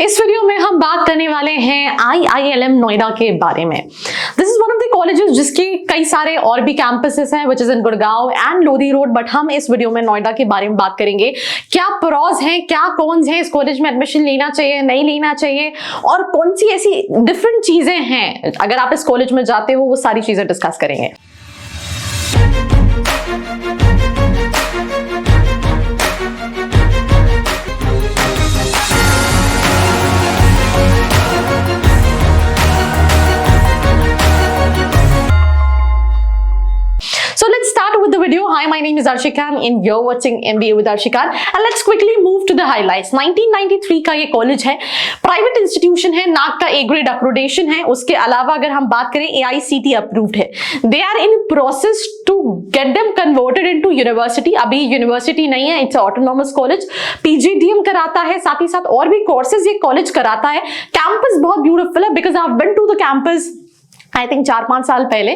इस वीडियो में हम बात करने वाले हैं IILM नोएडा के बारे में। This is one of the colleges जिसके कई सारे और भी कैंपसेस हैं which is in Gurgaon and Lodhi road, but हम इस वीडियो में नोएडा के बारे में बात करेंगे। क्या प्रोज हैं, क्या कॉन्स हैं, इस कॉलेज में एडमिशन लेना चाहिए नहीं लेना चाहिए, और कौन सी ऐसी डिफरेंट चीजें हैं अगर आप इस कॉलेज में जाते हो, वो सारी चीजें डिस्कस करेंगे। So let's start with the video. Hi, my name is Arshika and you're watching MBA with Arshika. And let's quickly move to the highlights. 1993 का ये कॉलेज है, प्राइवेट इंस्टीट्यूशन है, नाक का A ग्रेड अक्रेडिटेशन है। उसके अलावा अगर हम बात करें AICTE अप्रूव्ड है। They are in process to get them converted into university. अभी यूनिवर्सिटी नहीं है, इट्स ऑटोनॉमस कॉलेज। PGDM कराता है, साथ ही साथ और भी कोर्सेज ये कॉलेज कराता है। कैंपस बहुत ब्यूटीफुल है because I have been to the campus I think 4-5 साल पहले।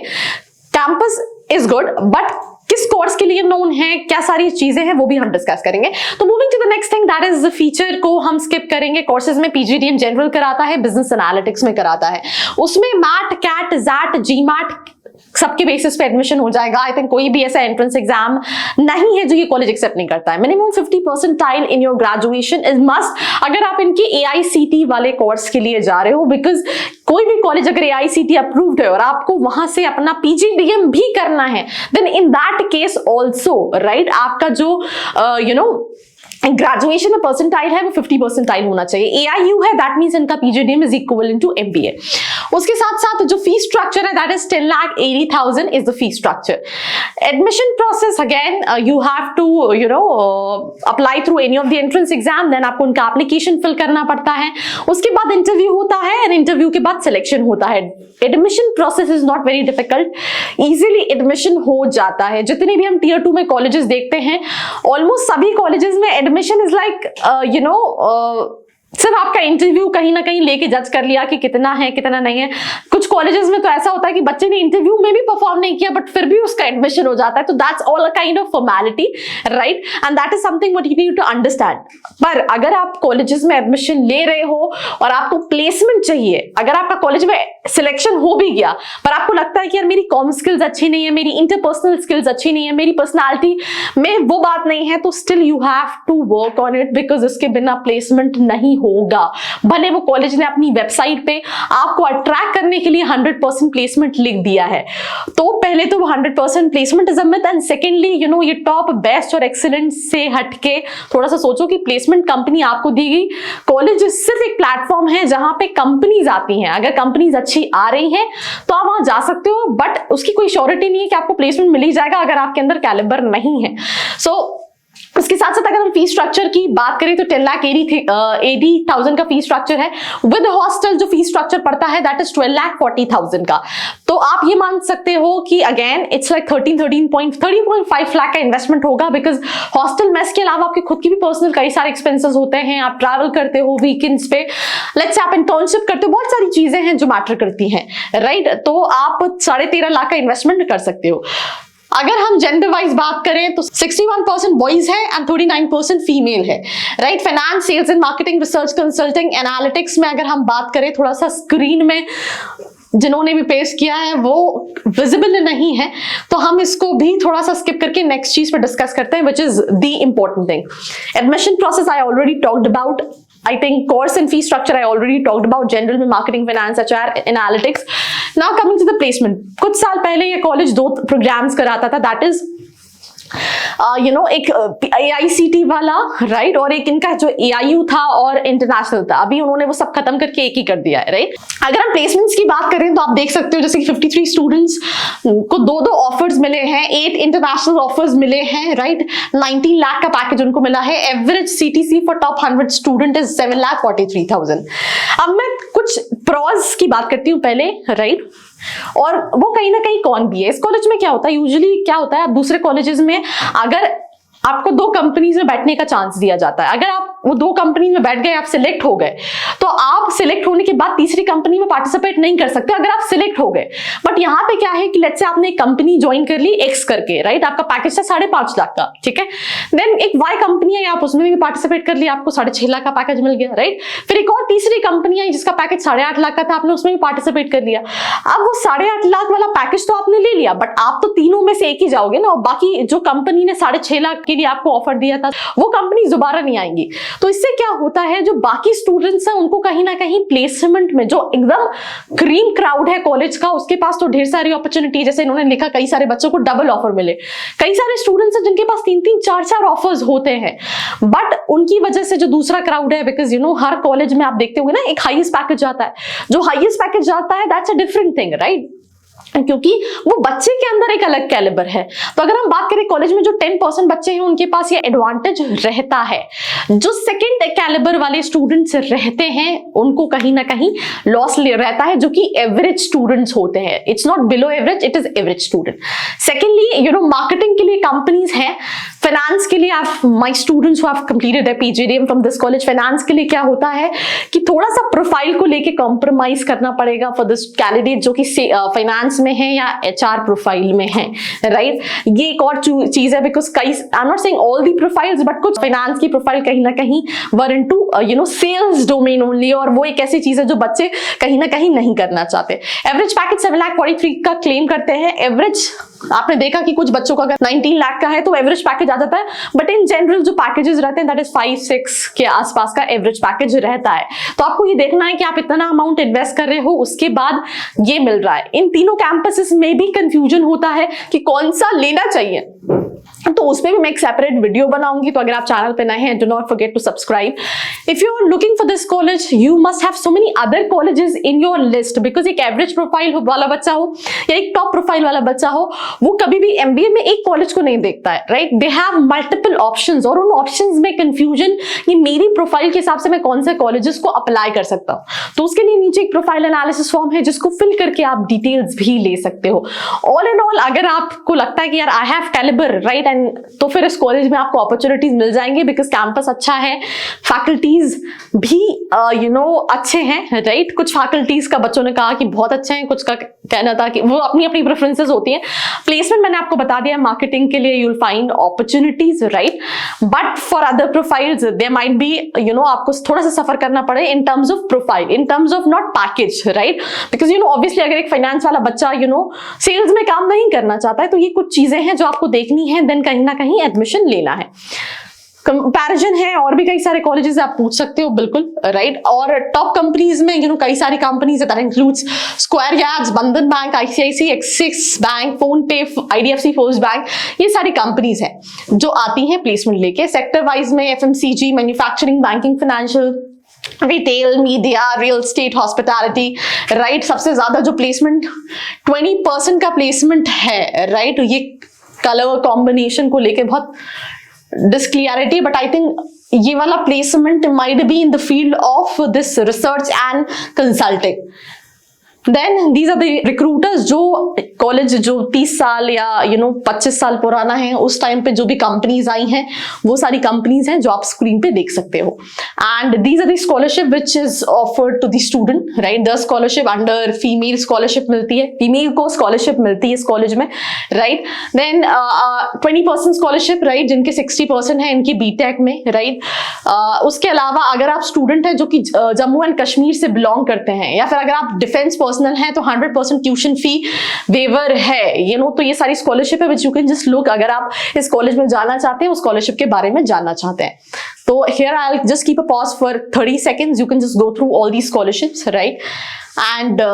कैंपस इज गुड, बट किस कोर्स के लिए नोन है, क्या सारी चीजें हैं, वो भी हम डिस्कस करेंगे। तो moving to the next thing, that is feature को हम स्किप करेंगे। कोर्सेज में PGDM जनरल कराता है, बिजनेस एनालिटिक्स में कराता है, उसमें मैट, कैट, जैट, GMAT सबके बेसिस पे एडमिशन हो जाएगा। आई थिंक कोई भी ऐसा एंट्रेंस एग्जाम नहीं है जो ये कॉलेज एक्सेप्ट नहीं करता है। Minimum 50 percentile in your graduation is must अगर आप इनके AICTE वाले कोर्स के लिए जा रहे हो, बिकॉज कोई भी कॉलेज अगर AICTE अप्रूव्ड है और आपको वहां से अपना PGDM भी करना है, then in that case also right आपका जो ग्रेजुएशन में परसेंटाइल है वो 50 परसेंटाइल होना चाहिए। AIU है, दैट मीन्स इनका PGDM is equivalent to MBA। उसके साथ साथ जो फीस स्ट्रक्चर है that is 10,80,000 is the fee structure. Admission process again you have to apply through any of the entrance exam, then आपको उनका एप्लीकेशन फिल करना पड़ता है। उसके बाद इंटरव्यू होता है एंड इंटरव्यू के बाद सिलेक्शन होता है। Admission process is not very difficult, easily admission हो जाता है। जितने भी हम Tier 2 में कॉलेजेस देखते हैं, ऑलमोस्ट सभी कॉलेजेस में एडमिशन इज लाइक सिर्फ आपका इंटरव्यू कहीं ना कहीं लेके जज कर लिया कि कितना है कितना नहीं है। कुछ कॉलेजेस में तो ऐसा होता है कि बच्चे ने इंटरव्यू में भी परफॉर्म नहीं किया बट फिर भी उसका एडमिशन हो जाता है। तो that's all a kind of formality, right, and that is something what you need to understand. पर अगर आप कॉलेजेस में एडमिशन ले रहे हो और आपको प्लेसमेंट चाहिए, अगर आपका कॉलेज में सिलेक्शन हो भी गया पर आपको लगता है कि यार मेरी कॉम स्किल्स अच्छी नहीं है, मेरी इंटरपर्सनल स्किल्स अच्छी नहीं है, मेरी पर्सनालिटी में वो बात नहीं है, तो still you have to work on it because इसके बिना प्लेसमेंट नहीं होगा। भले वो कॉलेज ने अपनी वेबसाइट पे आपको अट्रैक्ट करने के लिए 100% प्लेसमेंट लिख दिया है, तो पहले तो वो 100% placement is a myth, and secondly ये टॉप, बेस्ट और एक्सीलेंट से हटके थोड़ा सा सोचो कि प्लेसमेंट कंपनी आपको दी गई। कॉलेज सिर्फ एक प्लेटफॉर्म है जहां पे कंपनीज आती हैं। अगर कंपनीज अच्छी आ रही हैं तो आप वहां जा सकते हो, बट उसकी कोई श्योरिटी नहीं है कि आपको प्लेसमेंट मिल ही जाएगा अगर आपके अंदर कैलिबर नहीं है। उसके साथ साथ अगर हम फीस स्ट्रक्चर की बात करें तो 10,80,000 का फीस स्ट्रक्चर है। विद हॉस्टल जो फीस स्ट्रक्चर पड़ता है दैट इज 12,40,000 का। तो आप ये मान सकते हो कि अगेन इट्स लाइक 13.5 लाख का इन्वेस्टमेंट होगा, बिकॉज हॉस्टल मेस के अलावा आपके खुद की भी पर्सनल कई सारे एक्सपेंसेस होते हैं। आप ट्रैवल करते हो वीकेंड्स पे, लेट्स से आप इंटर्नशिप करते हो, बहुत सारी चीजें हैं जो मैटर करती हैं, राइट। तो आप 13.5 लाख का इन्वेस्टमेंट कर सकते हो। अगर हम जेंडर वाइज बात करें तो 61% बॉयज है एंड 39% फीमेल है, right. Finance, sales and marketing, research, consulting, analytics में अगर हम बात करें, थोड़ा सा स्क्रीन में जिन्होंने भी पेश किया है वो विजिबल नहीं है, तो हम इसको भी थोड़ा सा स्किप करके नेक्स्ट चीज पर डिस्कस करते हैं, which is the important thing. Admission process I already talked about. I think course and fee structure I already talked about, general में marketing, finance, HR, analytics. Now coming to the placement. कुछ साल पहले ये college 2 programmes कराता था, that is एक AICTE वाला, right, और एक इनका जो AIU था और इंटरनेशनल था। अभी उन्होंने वो सब खत्म करके एक ही कर दिया है, राइट। अगर हम प्लेसमेंट्स की बात करें तो आप देख सकते हो जैसे कि 53 स्टूडेंट्स को 2 ऑफर्स मिले हैं, 8 इंटरनेशनल ऑफर्स मिले हैं, राइट। 19 लाख का पैकेज उनको मिला है। Average CTC for top 100 student is 7,43,000। अब मैं कुछ प्रॉज की बात करती हूँ पहले, राइट, और वो कहीं ना कहीं कौन भी है। इस कॉलेज में क्या होता है, यूजुअली क्या होता है, आप दूसरे कॉलेजेस में अगर आपको 2 कंपनीज में बैठने का चांस दिया जाता है। अगर आप वो 2 कंपनी में बैठ गए, आप सिलेक्ट हो गए, तो आप सिलेक्ट होने के बाद तीसरी कंपनी में पार्टिसिपेट नहीं कर सकते अगर आप सिलेक्ट हो गए। बट यहाँ पे क्या है कि लेट्स से आपने एक कंपनी ज्वाइन कर ली X करके, राइट, आपका पैकेज था 5.5 लाख का, ठीक है। देन एक Y कंपनी है, आप उसमें भी पार्टिसिपेट कर लिया, आपको 6.5 लाख का पैकेज मिल गया, राइट। फिर एक और तीसरी कंपनी आई जिसका पैकेज 8.5 लाख का था, आपने उसमें भी पार्टिसिपेट कर लिया। अब वो 8.5 लाख वाला पैकेज तो आपने ले लिया, बट आप तो तीनों में से एक ही जाओगे ना, और बाकी जो कंपनी ने 6.5 लाख के लिए आपको ऑफर दिया था वो कंपनी दोबारा नहीं आएंगी। तो इससे क्या होता है, जो बाकी स्टूडेंट्स हैं उनको कहीं ना कहीं प्लेसमेंट में, जो एकदम क्रीम क्राउड है कॉलेज का, उसके पास तो ढेर सारी अपॉर्चुनिटी, जैसे इन्होंने लिखा कई सारे बच्चों को डबल ऑफर मिले, कई सारे स्टूडेंट्स हैं जिनके पास 3-3, 4-4 ऑफर्स होते हैं। बट उनकी वजह से जो दूसरा क्राउड है, बिकॉज हर कॉलेज में आप देखते होंगे ना एक हाईएस्ट पैकेज आता है, जो हाईएस्ट पैकेज आता है that's a different thing, right, क्योंकि वो बच्चे के अंदर एक अलग कैलिबर है। तो अगर हम बात करें कॉलेज में जो 10% बच्चे हैं उनके पास ये एडवांटेज रहता है। जो सेकंड कैलिबर वाले स्टूडेंट्स रहते हैं उनको कहीं ना कहीं लॉस रहता है, जो कि एवरेज स्टूडेंट्स होते हैं। It's not below average, it is average student. Secondly marketing के लिए कंपनीज हैं, फाइनेंस के लिए आप my students who have completed there PGDM from this college, finance के लिए क्या होता है कि थोड़ा सा प्रोफाइल को लेके कॉम्प्रोमाइज करना पड़ेगा फॉर दिस कैंडिडेट जो कि फाइनेंस में है या एचआर प्रोफाइल में है, राइट। ये एक और चीज है, बिकॉज कई, I am not saying all the profiles, but कुछ फाइनेंस की प्रोफाइल कहीं ना कहीं were into sales domain only, और वो एक ऐसी चीज है जो बच्चे कहीं ना कहीं नहीं करना चाहते। एवरेज पैकेज 7,43,000 का क्लेम करते हैं। एवरेज आपने देखा कि कुछ बच्चों का अगर 19 लाख का है तो एवरेज पैकेज आ जाता है, बट इन जनरल जो पैकेजेस रहते हैं दैट इज 5-6 के आसपास का एवरेज पैकेज रहता है। तो आपको ये देखना है कि आप इतना अमाउंट इन्वेस्ट कर रहे हो, उसके बाद ये मिल रहा है। इन तीनों कैंपसेस में भी कंफ्यूजन होता है कि कौन सा लेना चाहिए, तो उसमें भी मैं एक सेपरेट वीडियो बनाऊंगी। तो अगर आप चैनल पे नए हैं, do not forget to subscribe. If you are looking for this college, you must have so many other colleges in your list, because एक एवरेज प्रोफाइल वाला बच्चा हो या एक टॉप प्रोफाइल वाला बच्चा हो, वो कभी भी एमबीए में एक कॉलेज को नहीं देखता है, right. They have multiple options, और उन ऑप्शंस में कंफ्यूजन कि मेरी प्रोफाइल के हिसाब से मैं कौन से कॉलेजेस को अप्लाई कर सकता हूँ। तो उसके लिए नीचे एक प्रोफाइल एनालिसिस फॉर्म है जिसको फिल करके आप डिटेल्स भी ले सकते हो। ऑल इन ऑल, अगर आपको लगता है कि यार आई हैव कैलिबर, राइट, तो फिर इस कॉलेज में आपको अपॉर्चुनिटीज मिल जाएंगे, बिकॉज कैंपस अच्छा है, फैकल्टीज भी अच्छे हैं, राइट। कुछ फैकल्टीज का बच्चों ने कहा कि बहुत अच्छे हैं, कुछ का कहना था कि वो अपनी अपनी प्रेफरेंसेस होती हैं। प्लेसमेंट मैंने आपको बता दिया, मार्केटिंग के लिए you'll find opportunities, right, but for other profiles there might be आपको थोड़ा सा सफर करना पड़े in terms of profile, in terms of not package, right, because obviously अगर एक फाइनेंस वाला बच्चा सेल्स में काम नहीं करना चाहता है, तो ये कुछ चीजें हैं जो आपको देखनी है, देन कहीं ना कहीं एडमिशन लेना है। कंपैरिजन है, और भी कई सारे कॉलेजेस आप पूछ सकते हो, बिल्कुल, राइट। और टॉप कंपनीज में कई सारी कंपनीज है, that includes square yards, Bandhan bank, ICICI, Axis bank, PhonePe, IDFC first bank, ये सारी कंपनीज हैं जो आती हैं प्लेसमेंट लेके। सेक्टर वाइज में FMCG, manufacturing, banking, financial, retail, media, real estate, hospitality, right. सबसे ज्यादा जो प्लेसमेंट 20% का प्लेसमेंट है, राइट। ये कलर कॉम्बिनेशन को लेके बहुत डिस्क्लियरिटी, बट आई थिंक ये वाला placement might be in the field of this research and consulting. Then these are the recruiters, जो कॉलेज जो 30 साल या 25 साल पुराना है, उस टाइम पे जो भी कंपनीज आई हैं वो सारी कंपनीज हैं जो आप स्क्रीन पे देख सकते हो। And these are the scholarship which is offered to the student, right. 10 scholarship under female scholarship मिलती है, फीमेल को स्कॉलरशिप मिलती है इस कॉलेज में, राइट। देन 20% स्कॉलरशिप, राइट, जिनके 60% है इनकी बीटेक में, राइट। उसके अलावा अगर आप स्टूडेंट है जो कि जम्मू एंड कश्मीर से बिलोंग करते हैं, या फिर अगर आप डिफेंस है तो 100% ट्यूशन फी वेवर है, तो ये सारी स्कॉलरशिप है which you can just look, अगर आप इस कॉलेज में जाना चाहते हैं, उस स्कॉलरशिप के बारे में जानना चाहते हैं। तो here I will just keep a pause for 30 seconds, you can just go through all these scholarships, right, and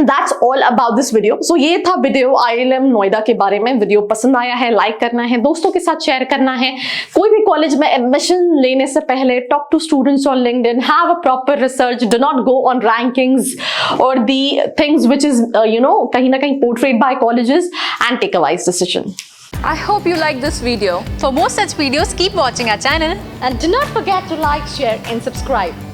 that's all about this video. So ये था वीडियो IIM नोएडा के बारे में। वीडियो पसंद आया है, लाइक करना है, दोस्तों के साथ शेयर करना है। कोई भी कॉलेज में एडमिशन लेने से पहले talk to students on LinkedIn, have a proper research, do not go on rankings और दी थिंग्स विच इज कहीं ना कहीं portrayed by colleges, and take a wise decision. I hope you like this video. For more such videos, keep watching our channel And do not forget to like, share and subscribe.